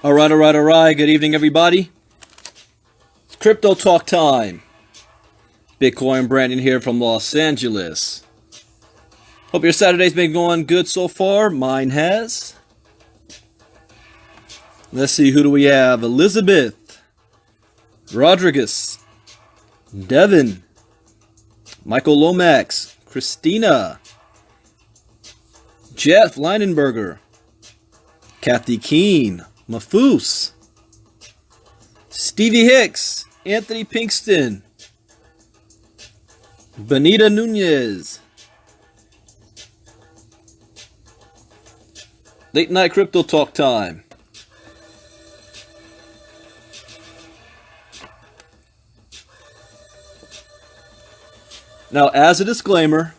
All right. Good evening, everybody. It's Crypto Talk time. Bitcoin Brandon here from Los Angeles. Hope your Saturday's been going good so far. Mine has. Let's see, who do we have? Elizabeth, Rodriguez, Devin, Michael Lomax, Christina, Jeff Leinenberger, Kathy Keene, Mafus, Stevie Hicks, Anthony Pinkston, Benita Nunez, Late Night Crypto Talk time. Now, as a disclaimer,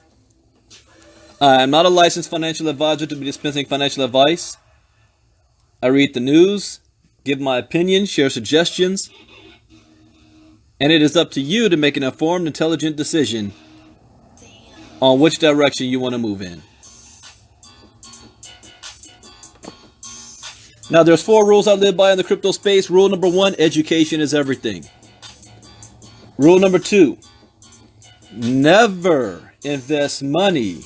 I'm not a licensed financial advisor to be dispensing financial advice. I read the news, give my opinion, share suggestions, and it is up to you to make an informed, intelligent decision on which direction you want to move in. Now, there's 4 rules I live by in the crypto space. Rule number 1, education is everything. Rule number 2, never invest money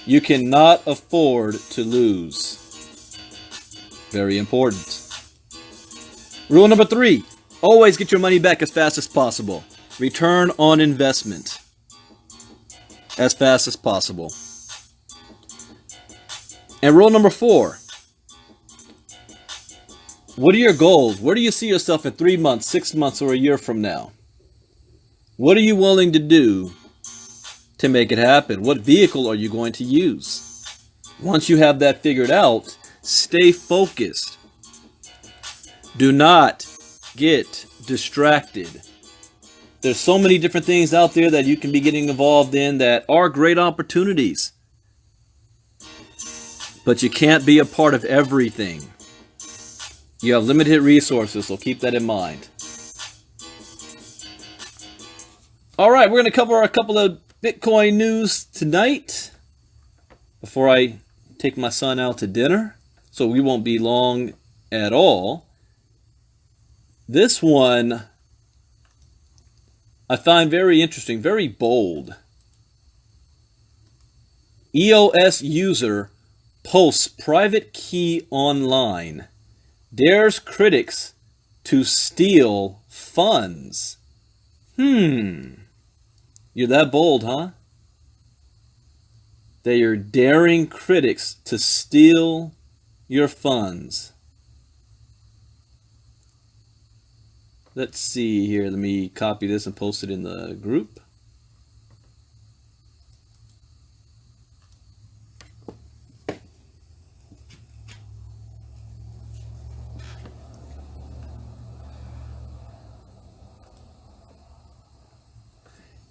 you cannot afford to lose. Very important. Rule number 3, always get your money back as fast as possible. Return on investment. As fast as possible. And rule number 4, what are your goals? Where do you see yourself in 3 months, 6 months, or a year from now? What are you willing to do to make it happen? What vehicle are you going to use? Once you have that figured out, stay focused. Do not get distracted. There's so many different things out there that you can be getting involved in that are great opportunities. But you can't be a part of everything. You have limited resources, so keep that in mind. All right, we're going to cover a couple of Bitcoin news tonight before I take my son out to dinner. So we won't be long at all. This one I find very interesting, very bold. EOS user posts private key online, dares critics to steal funds. You're that bold, huh? They are daring critics to steal your funds. Let's see here. Let me copy this and post it in the group.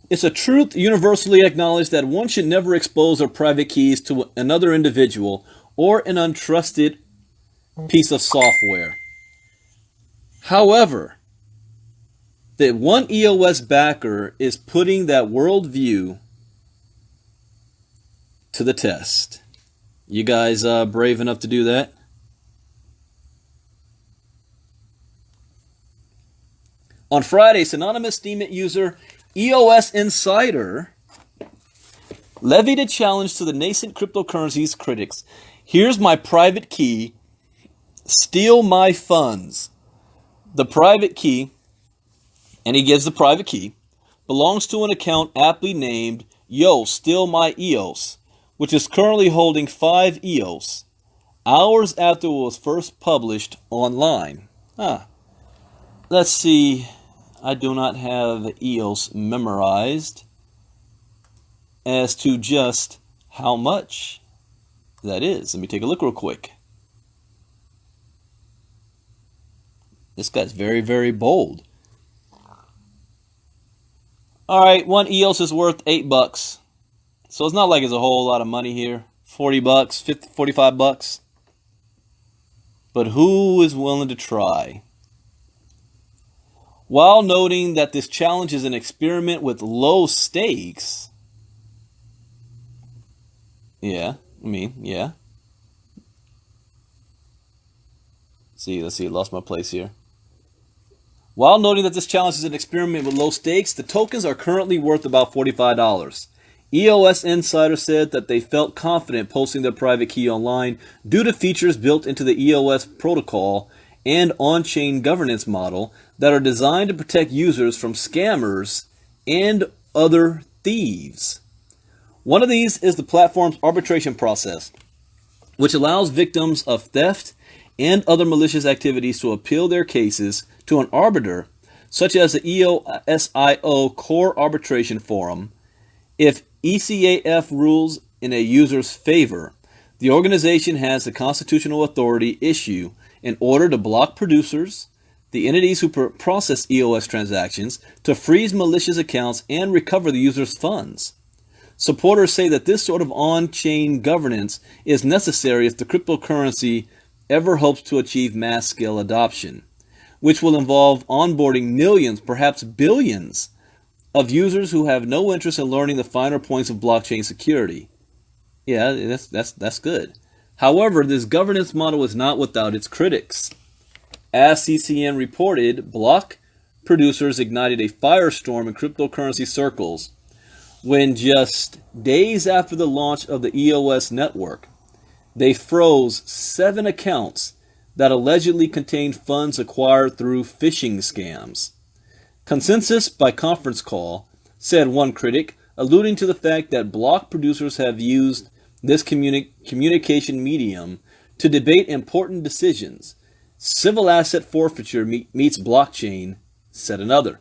It's a truth universally acknowledged that one should never expose their private keys to another individual or an untrusted piece of software. However, that one EOS backer is putting that worldview to the test. You guys brave enough to do that? On Friday, synonymous Steemit user EOS Insider levied a challenge to the nascent cryptocurrencies critics. Here's my private key. Steal my funds. The private key, and he gives the private key, belongs to an account aptly named Yo, Steal My EOS, which is currently holding 5 EOS, hours after it was first published online. Let's see. I do not have EOS memorized as to just how much that is. Let me take a look real quick. This guy's very, very bold. All right, 1 EOS is worth $8. So it's not like it's a whole lot of money here. $40, 50, $45. But who is willing to try? While noting that this challenge is an experiment with low stakes. Yeah. It's Let's see, lost my place here. While noting that this challenge is an experiment with low stakes, the tokens are currently worth about $45. EOS Insider said that they felt confident posting their private key online due to features built into the EOS protocol and on-chain governance model that are designed to protect users from scammers and other thieves. One of these is the platform's arbitration process, which allows victims of theft and other malicious activities to appeal their cases to an arbiter, such as the EOSIO Core Arbitration Forum. If ECAF rules in a user's favor, the organization has the constitutional authority issue an order to block producers, the entities who process EOS transactions, to freeze malicious accounts and recover the user's funds. Supporters say that this sort of on-chain governance is necessary if the cryptocurrency ever hopes to achieve mass-scale adoption, which will involve onboarding millions, perhaps billions, of users who have no interest in learning the finer points of blockchain security. Yeah, that's good. However, this governance model is not without its critics. As CCN reported, block producers ignited a firestorm in cryptocurrency circles when just days after the launch of the EOS network, they froze 7 accounts that allegedly contained funds acquired through phishing scams. Consensus by conference call, said one critic, alluding to the fact that block producers have used this communication medium to debate important decisions. Civil asset forfeiture meets blockchain, said another.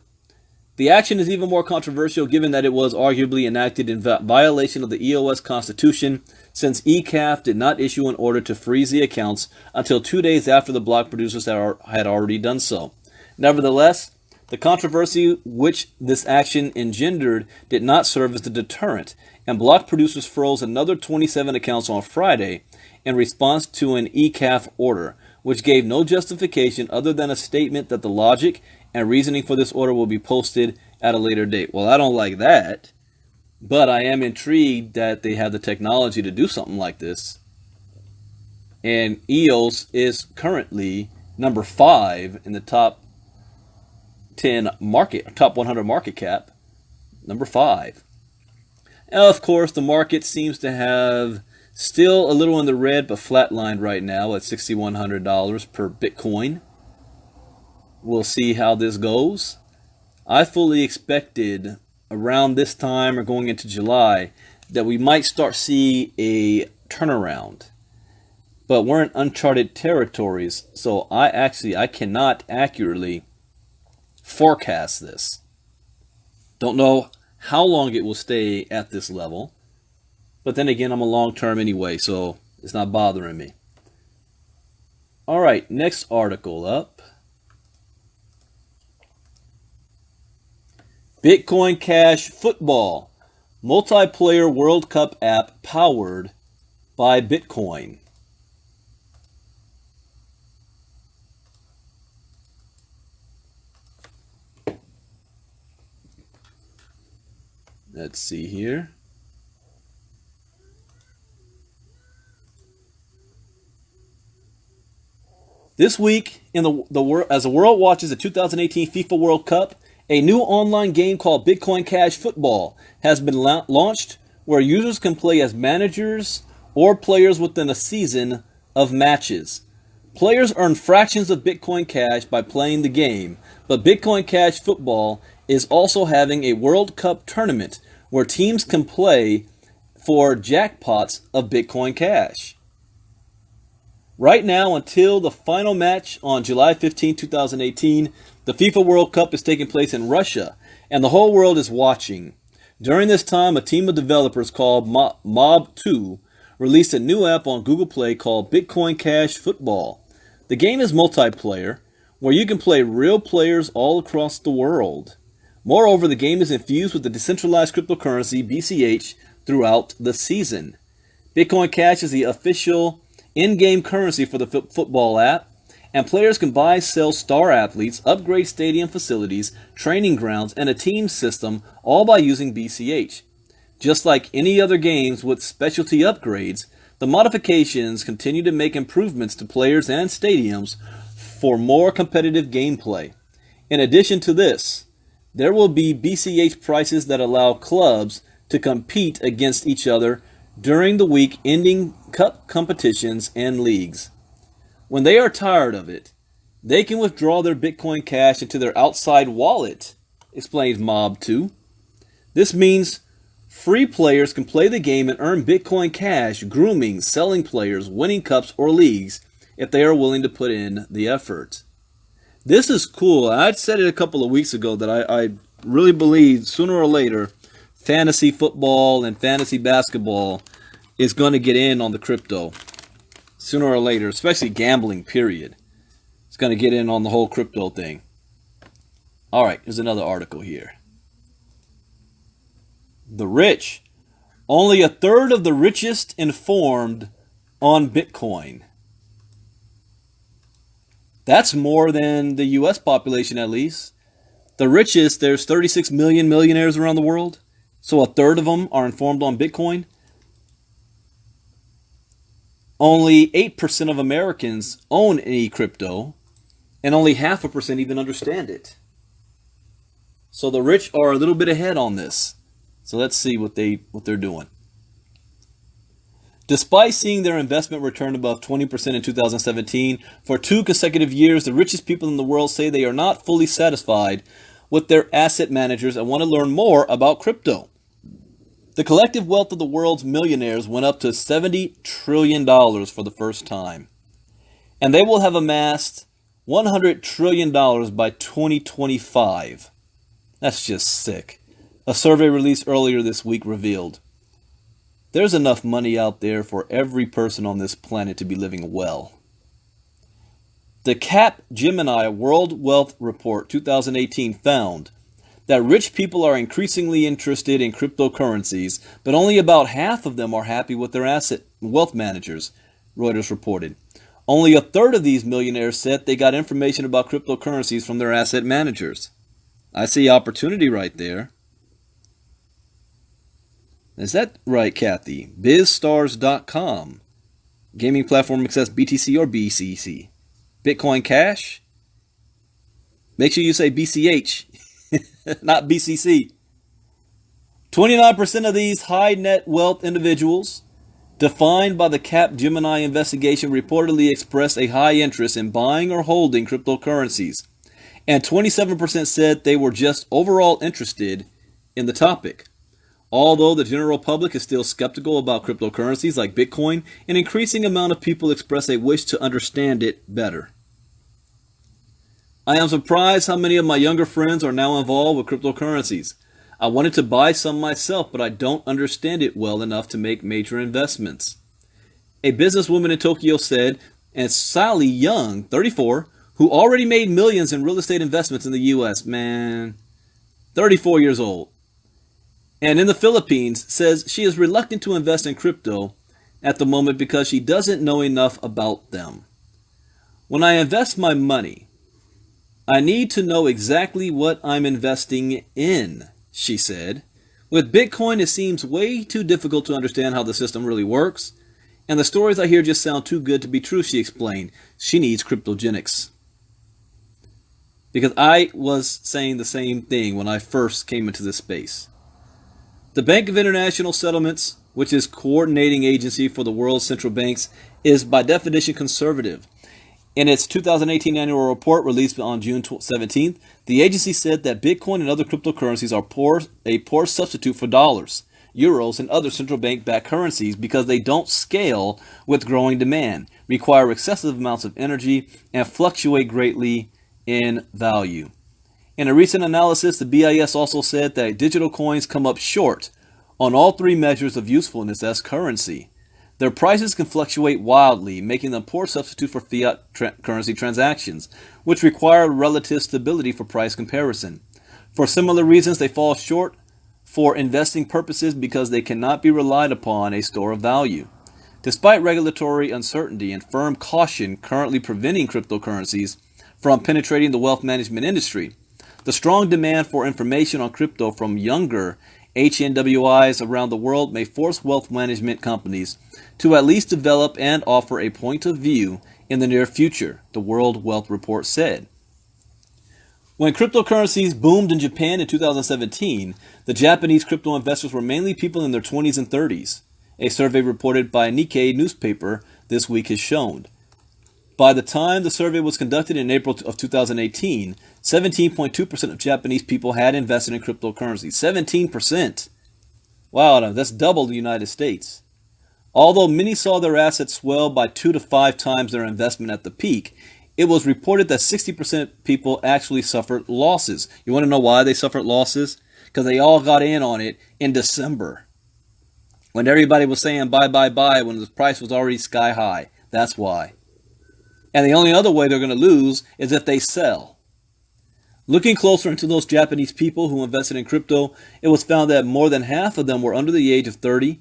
The action is even more controversial given that it was arguably enacted in violation of the EOS Constitution, since ECAF did not issue an order to freeze the accounts until 2 days after the block producers had already done so. Nevertheless, the controversy which this action engendered did not serve as a deterrent, and block producers froze another 27 accounts on Friday in response to an ECAF order, which gave no justification other than a statement that the logic and reasoning for this order will be posted at a later date. Well, I don't like that, but I am intrigued that they have the technology to do something like this. And EOS is currently number 5 in the top 100 market cap, number 5. And of course, the market seems to have still a little in the red, but flatlined right now at $6,100 per Bitcoin. We'll see how this goes. I fully expected around this time or going into July that we might start see a turnaround. But we're in uncharted territories, so I cannot accurately forecast this. Don't know how long it will stay at this level. But then again, I'm a long term anyway, so it's not bothering me. All right, next article up. Bitcoin Cash Football, multiplayer World Cup app powered by Bitcoin. Let's see here. This week, in as the world watches the 2018 FIFA World Cup, a new online game called Bitcoin Cash Football has been launched, where users can play as managers or players within a season of matches. Players earn fractions of Bitcoin Cash by playing the game, but Bitcoin Cash Football is also having a World Cup tournament where teams can play for jackpots of Bitcoin Cash. Right now, until the final match on July 15, 2018, the FIFA World Cup is taking place in Russia, and the whole world is watching. During this time, a team of developers called Mob2 released a new app on Google Play called Bitcoin Cash Football. The game is multiplayer, where you can play real players all across the world. Moreover, the game is infused with the decentralized cryptocurrency BCH throughout the season. Bitcoin Cash is the official in-game currency for the football app, and players can buy, sell star athletes, upgrade stadium facilities, training grounds, and a team system, all by using BCH. Just like any other games with specialty upgrades, the modifications continue to make improvements to players and stadiums, for more competitive gameplay. In addition to this, there will be BCH prices that allow clubs to compete against each other during the week ending cup competitions and leagues. When they are tired of it, they can withdraw their Bitcoin Cash into their outside wallet, explains Mob2. This means free players can play the game and earn Bitcoin Cash, grooming, selling players, winning cups or leagues if they are willing to put in the effort. This is cool. I said it a couple of weeks ago that I really believe sooner or later fantasy football and fantasy basketball is going to get in on the crypto. Sooner or later, especially gambling, period. It's going to get in on the whole crypto thing. All right, here's another article here. The rich. Only a third of the richest informed on Bitcoin. That's more than the U.S. population, at least. The richest, there's 36 million millionaires around the world. So a third of them are informed on Bitcoin. Only 8% of Americans own any crypto. And only 0.5% even understand it. So the rich are a little bit ahead on this. So let's see what they're doing. Despite seeing their investment return above 20% in 2017, for 2 consecutive years, the richest people in the world say they are not fully satisfied with their asset managers and want to learn more about crypto. The collective wealth of the world's millionaires went up to $70 trillion for the first time. And they will have amassed $100 trillion by 2025. That's just sick. A survey released earlier this week revealed there's enough money out there for every person on this planet to be living well. The Capgemini World Wealth Report 2018 found that rich people are increasingly interested in cryptocurrencies, but only about half of them are happy with their asset wealth managers, Reuters reported. Only a third of these millionaires said they got information about cryptocurrencies from their asset managers. I see opportunity right there. Is that right, Kathy? BizStars.com. Gaming platform accepts BTC or BCC. Bitcoin Cash? Make sure you say BCH, not BCC. 29% of these high net wealth individuals, defined by the Capgemini investigation, reportedly expressed a high interest in buying or holding cryptocurrencies. And 27% said they were just overall interested in the topic. Although the general public is still skeptical about cryptocurrencies like Bitcoin, an increasing amount of people express a wish to understand it better. I am surprised how many of my younger friends are now involved with cryptocurrencies. I wanted to buy some myself, but I don't understand it well enough to make major investments. A businesswoman in Tokyo said, and Sally Young, 34, who already made millions in real estate investments in the U.S., 34 years old, and in the Philippines, says she is reluctant to invest in crypto at the moment because she doesn't know enough about them. When I invest my money, I need to know exactly what I'm investing in, she said. With Bitcoin, it seems way too difficult to understand how the system really works, and the stories I hear just sound too good to be true, she explained. She needs cryptogenics. Because I was saying the same thing when I first came into this space. The Bank of International Settlements, which is coordinating agency for the world's central banks, is by definition conservative. In its 2018 annual report released on June 17th, the agency said that Bitcoin and other cryptocurrencies are a poor substitute for dollars, euros, and other central bank-backed currencies because they don't scale with growing demand, require excessive amounts of energy, and fluctuate greatly in value. In a recent analysis, the BIS also said that digital coins come up short on all 3 measures of usefulness as currency. Their prices can fluctuate wildly, making them poor substitute for fiat currency transactions, which require relative stability for price comparison. For similar reasons, they fall short for investing purposes because they cannot be relied upon a store of value. Despite regulatory uncertainty and firm caution currently preventing cryptocurrencies from penetrating the wealth management industry, the strong demand for information on crypto from younger HNWIs around the world may force wealth management companies to at least develop and offer a point of view in the near future, the World Wealth Report said. When cryptocurrencies boomed in Japan in 2017, the Japanese crypto investors were mainly people in their 20s and 30s. A survey reported by Nikkei newspaper this week has shown. By the time the survey was conducted in April of 2018, 17.2% of Japanese people had invested in cryptocurrencies. 17%. Wow, that's double the United States. Although many saw their assets swell by 2 to 5 times their investment at the peak, it was reported that 60% of people actually suffered losses. You want to know why they suffered losses? Because they all got in on it in December, when everybody was saying buy, buy, buy, when the price was already sky high. That's why. And the only other way they're going to lose is if they sell. Looking closer into those Japanese people who invested in crypto, it was found that more than half of them were under the age of 30,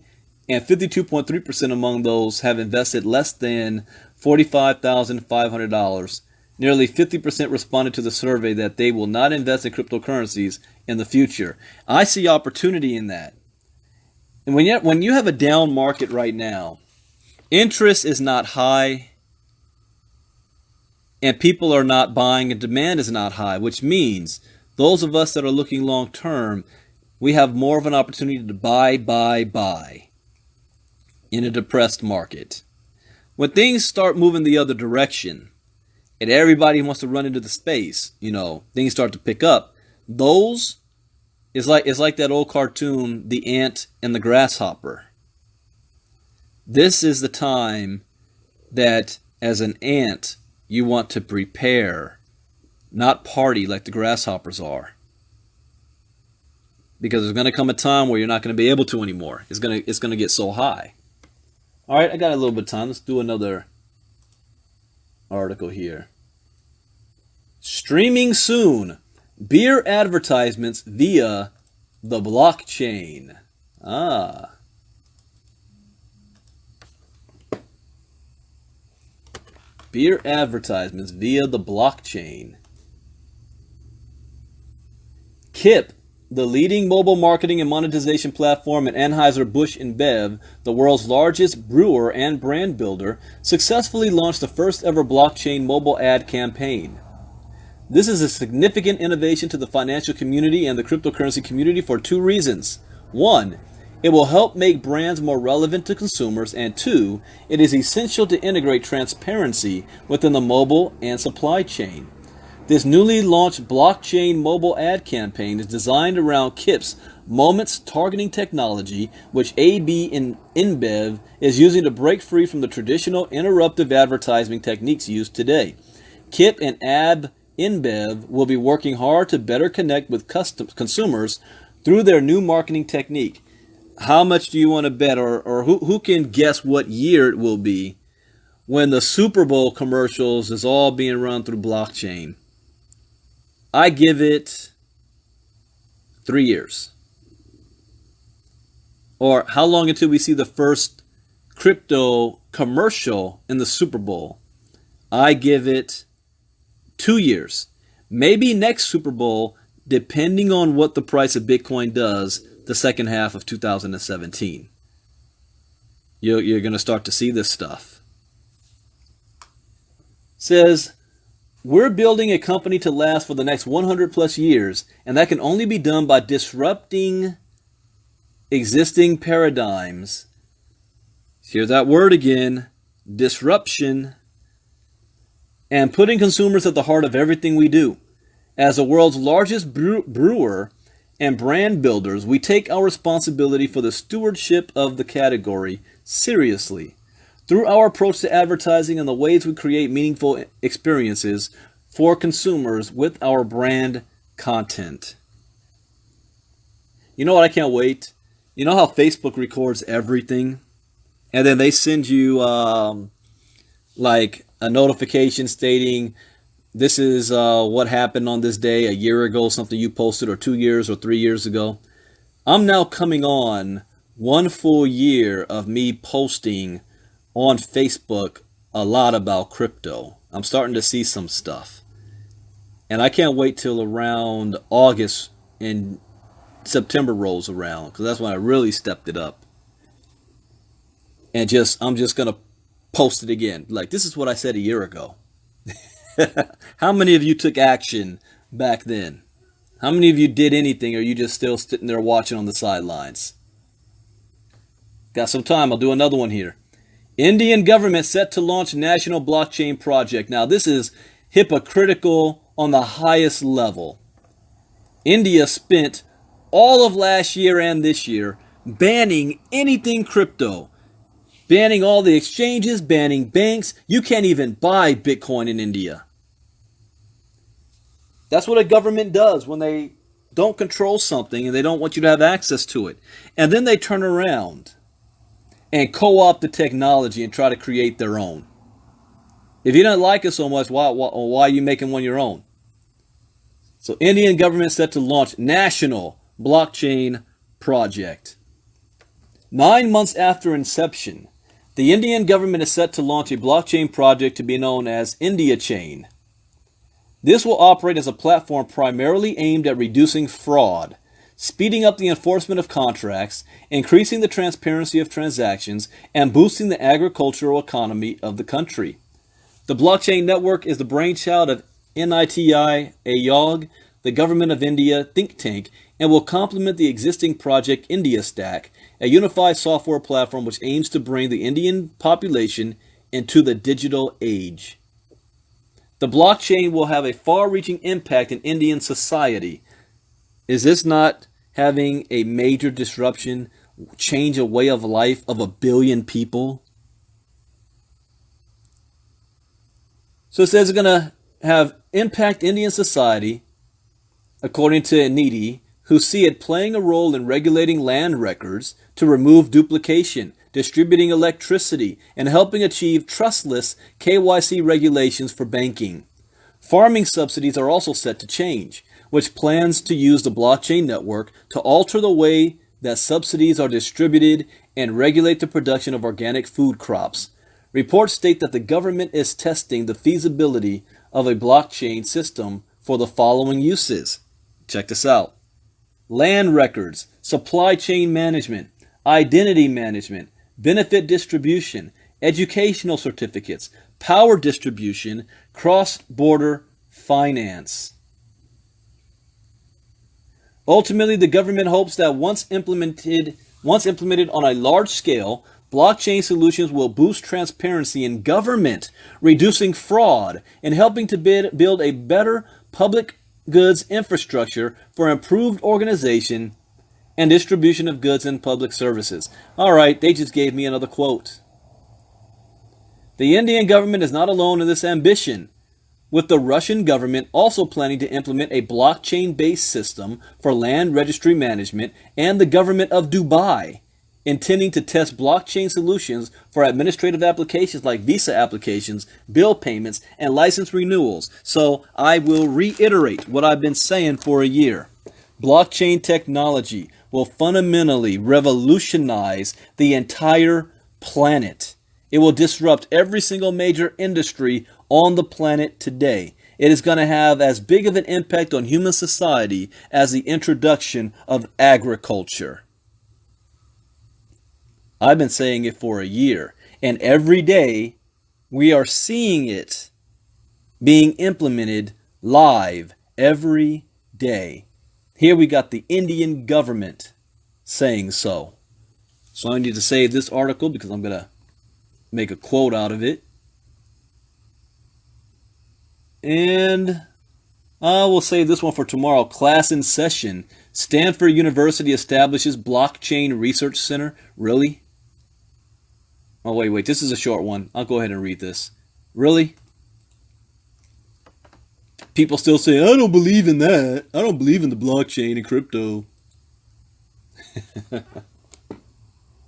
and 52.3% among those have invested less than $45,500. Nearly 50% responded to the survey that they will not invest in cryptocurrencies in the future. I see opportunity in that. And when you have a down market right now, interest is not high, and people are not buying, and demand is not high, which means those of us that are looking long term, we have more of an opportunity to buy in a depressed market. When things start moving the other direction and everybody wants to run into the space, things start to pick up. Those is like that old cartoon, The Ant and the Grasshopper. This is the time that as an ant you want to prepare, not party like the grasshoppers are. Because there's going to come a time where you're not going to be able to anymore. It's going to get so high. All right, I got a little bit of time. Let's do another article here. Streaming soon. Beer advertisements via the blockchain. Beer advertisements via the blockchain. Kip, the leading mobile marketing and monetization platform, and Anheuser-Busch InBev, the world's largest brewer and brand builder, successfully launched the first ever blockchain mobile ad campaign. This is a significant innovation to the financial community and the cryptocurrency community for 2 reasons. 1, it will help make brands more relevant to consumers, and 2, it is essential to integrate transparency within the mobile and supply chain. This newly launched blockchain mobile ad campaign is designed around Kip's Moments targeting technology, which AB InBev is using to break free from the traditional interruptive advertising techniques used today. Kip and AB InBev will be working hard to better connect with consumers through their new marketing technique. How much do you want to bet, or who can guess what year it will be when the Super Bowl commercials is all being run through blockchain? I give it 3 years. Or how long until we see the first crypto commercial in the Super Bowl? I give it 2 years. Maybe next Super Bowl, depending on what the price of Bitcoin does the second half of 2017. You're going to start to see this stuff. Says, we're building a company to last for the next 100 plus years, and that can only be done by disrupting existing paradigms. Hear that word again, disruption, and putting consumers at the heart of everything we do. As the world's largest brewer and brand builders, we take our responsibility for the stewardship of the category seriously. Through our approach to advertising and the ways we create meaningful experiences for consumers with our brand content. You know what I can't wait? You know how Facebook records everything? And then they send you like a notification stating this is what happened on this day a year ago, something you posted, or 2 years or 3 years ago. I'm now coming on 1 full year of me posting on Facebook a lot about crypto. I'm starting to see some stuff. And I can't wait till around August and September rolls around, because that's when I really stepped it up. And I'm just going to post it again. Like, this is what I said a year ago. How many of you took action back then? How many of you did anything, or are you just still sitting there watching on the sidelines? Got some time. I'll do another one here. Indian government set to launch national blockchain project. Now, this is hypocritical on the highest level. India spent all of last year and this year banning anything crypto. Banning all the exchanges, banning banks. You can't even buy Bitcoin in India. That's what a government does when they don't control something and they don't want you to have access to it. And then they turn around and co-opt the technology and try to create their own. If you don't like it so much, why are you making one your own? So Indian government set to launch national blockchain project. 9 months after inception, the Indian government is set to launch a blockchain project to be known as India Chain. This will operate as a platform primarily aimed at reducing fraud, speeding up the enforcement of contracts, increasing the transparency of transactions, and boosting the agricultural economy of the country. The blockchain network is the brainchild of NITI Aayog, the Government of India think tank, and will complement the existing project India Stack, a unified software platform which aims to bring the Indian population into the digital age. The blockchain will have a far-reaching impact in Indian society. Is this not having a major disruption, change a way of life of 1 billion people? So it says it's going to have impact Indian society, according to NITI, who see it playing a role in regulating land records to remove duplication, distributing electricity, and helping achieve trustless KYC regulations for banking. Farming subsidies are also set to change, which plans to use the blockchain network to alter the way that subsidies are distributed and regulate the production of organic food crops. Reports state that the government is testing the feasibility of a blockchain system for the following uses. Check this out. Land records, supply chain management, identity management, benefit distribution, educational certificates, power distribution, cross-border finance. Ultimately, the government hopes that once implemented on a large scale, blockchain solutions will boost transparency in government, reducing fraud, and helping to build a better public goods infrastructure for improved organization and distribution of goods and public services. All right, they just gave me another quote. The Indian government is not alone in this ambition, with the Russian government also planning to implement a blockchain-based system for land registry management, and the government of Dubai intending to test blockchain solutions for administrative applications like visa applications, bill payments, and license renewals. So I will reiterate what I've been saying for a year. Blockchain technology will fundamentally revolutionize the entire planet. It will disrupt every single major industry on the planet today. It is going to have as big of an impact on human society as the introduction of agriculture. I've been saying it for a year, and every day we are seeing it being implemented live every day. Here we got the Indian government saying so. So I need to save this article because I'm going to make a quote out of it. And I will save this one for tomorrow. Class in session. Stanford University establishes blockchain research center. Really? Oh, wait. This is a short one. I'll go ahead and read this. Really? People still say, I don't believe in that. I don't believe in the blockchain and crypto.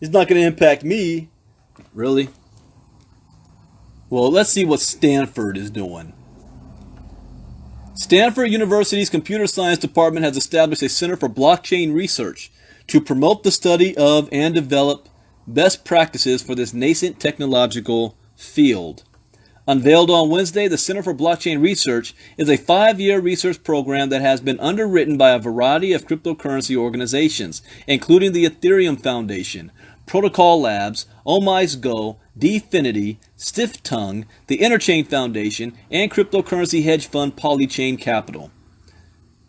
It's not going to impact me. Really? Well, let's see what Stanford is doing. Stanford University's computer science department has established a center for blockchain research to promote the study of and develop best practices for this nascent technological field. Unveiled on Wednesday, the Center for Blockchain Research is a 5-year research program that has been underwritten by a variety of cryptocurrency organizations, including the Ethereum Foundation, Protocol Labs, Omise Go, Dfinity, Stiff Tongue, the Interchain Foundation, and cryptocurrency hedge fund Polychain Capital.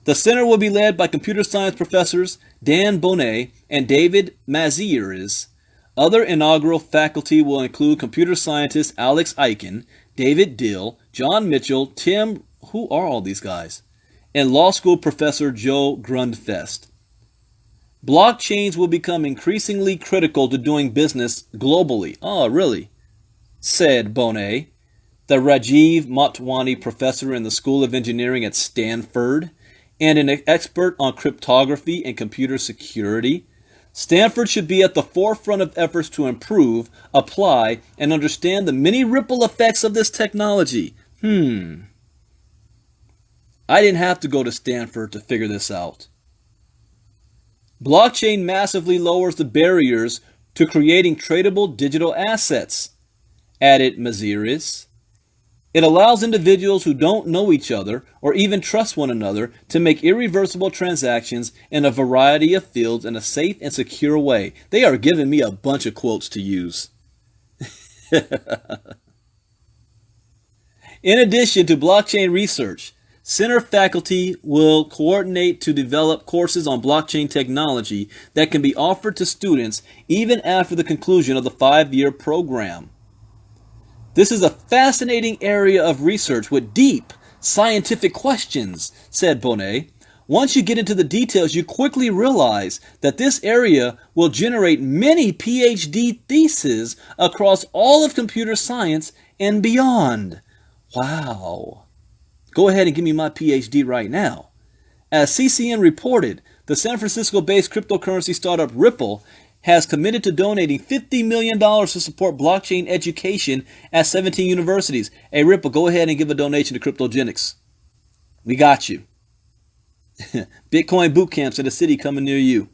The center will be led by computer science professors Dan Bonnet and David Mazières. Other inaugural faculty will include computer scientist Alex Eichen, David Dill, John Mitchell, Tim, who are all these guys, and law school professor Joe Grundfest. Blockchains will become increasingly critical to doing business globally. Oh, really? Said Bonnet, the Rajiv Motwani professor in the School of Engineering at Stanford and an expert on cryptography and computer security. Stanford should be at the forefront of efforts to improve, apply, and understand the many ripple effects of this technology. I didn't have to go to Stanford to figure this out. Blockchain massively lowers the barriers to creating tradable digital assets, added Mazières. It allows individuals who don't know each other or even trust one another to make irreversible transactions in a variety of fields in a safe and secure way. They are giving me a bunch of quotes to use. In addition to blockchain research, center faculty will coordinate to develop courses on blockchain technology that can be offered to students even after the conclusion of the 5-year program. This is a fascinating area of research with deep scientific questions, said Bonnet. Once you get into the details, you quickly realize that this area will generate many PhD theses across all of computer science and beyond. Wow. Go ahead and give me my PhD right now. As CCN reported, the San Francisco-based cryptocurrency startup Ripple has committed to donating $50 million to support blockchain education at 17 universities. Hey, Ripple, go ahead and give a donation to Cryptogenics. We got you. Bitcoin boot camps in a city coming near you.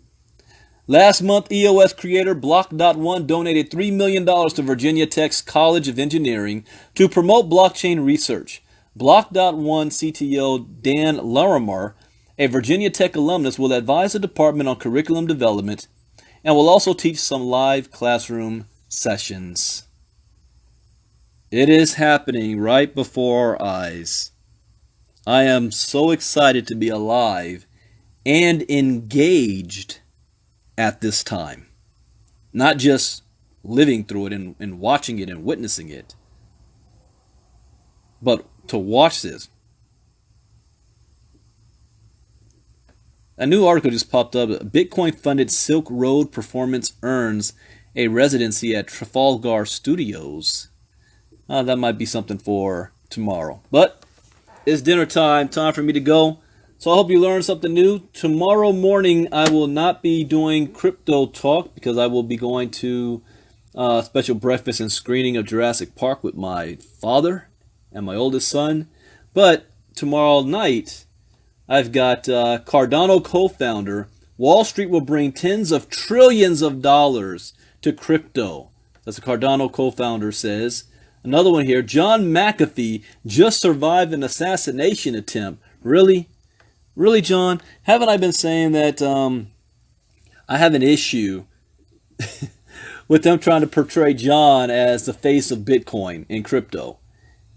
Last month, EOS creator Block.one donated $3 million to Virginia Tech's College of Engineering to promote blockchain research. Block.one CTO Dan Larimer, a Virginia Tech alumnus, will advise the department on curriculum development and will also teach some live classroom sessions. It is happening right before our eyes. I am so excited to be alive and engaged at this time. Not just living through it and watching it and witnessing it, but to watch this. A new article just popped up. Bitcoin-funded Silk Road performance earns a residency at Trafalgar Studios. That might be something for tomorrow. But it's dinner time. Time for me to go. So I hope you learned something new. Tomorrow morning, I will not be doing crypto talk because I will be going to a special breakfast and screening of Jurassic Park with my father and my oldest son. But tomorrow night, I've got Cardano co-founder. Wall Street will bring tens of trillions of dollars to crypto. That's what Cardano co-founder says. Another one here. John McAfee just survived an assassination attempt. Really? Really, John? Haven't I been saying that I have an issue with them trying to portray John as the face of Bitcoin and crypto?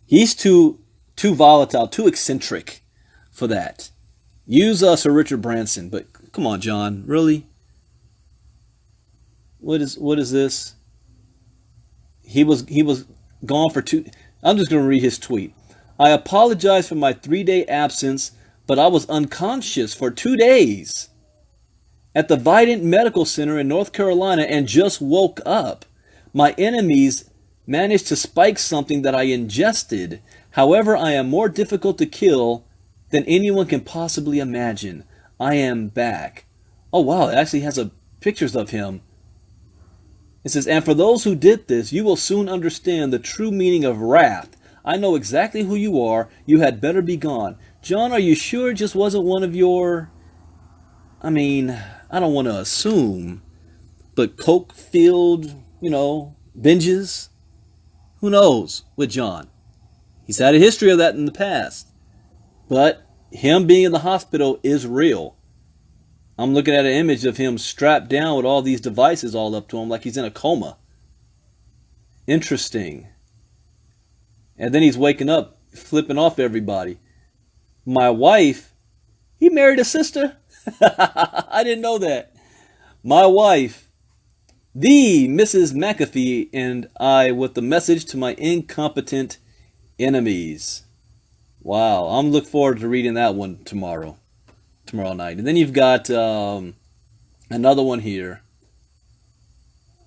He's too volatile, too eccentric for that. Use Sir Richard Branson, but come on, John, really? What is this? He was gone for two. I'm just going to read his tweet. I apologize for my 3-day absence, but I was unconscious for 2 days at the Vidant Medical Center in North Carolina and just woke up. My enemies managed to spike something that I ingested. However, I am more difficult to kill than anyone can possibly imagine. I am back. Oh wow, it actually has pictures of him. It says, and for those who did this, you will soon understand the true meaning of wrath. I know exactly who you are. You had better be gone. John, are you sure it just wasn't one of your, I don't want to assume, but coke-filled, binges? Who knows with John? He's had a history of that in the past. But him being in the hospital is real. I'm looking at an image of him strapped down with all these devices all up to him like he's in a coma. Interesting. And then he's waking up, flipping off everybody. My wife, he married a sister? I didn't know that. My wife, the Mrs. McAfee, and I with the message to my incompetent enemies. Wow, I'm looking forward to reading that one tomorrow night. And then you've got another one here.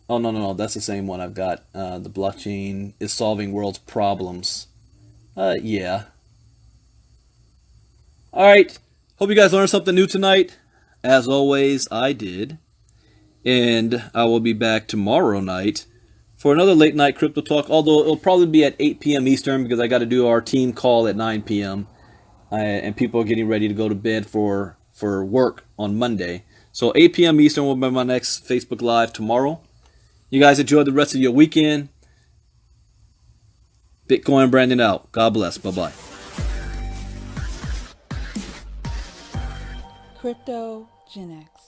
Oh, no, that's the same one I've got. The blockchain is solving world's problems. Yeah. All right. Hope you guys learned something new tonight. As always, I did. And I will be back tomorrow night for another late night crypto talk, although it'll probably be at 8 p.m. Eastern because I got to do our team call at 9 p.m. And people are getting ready to go to bed for work on Monday. So 8 p.m. Eastern will be my next Facebook Live tomorrow. You guys enjoy the rest of your weekend. Bitcoin Brandon out. God bless. Bye-bye. Crypto Gen X.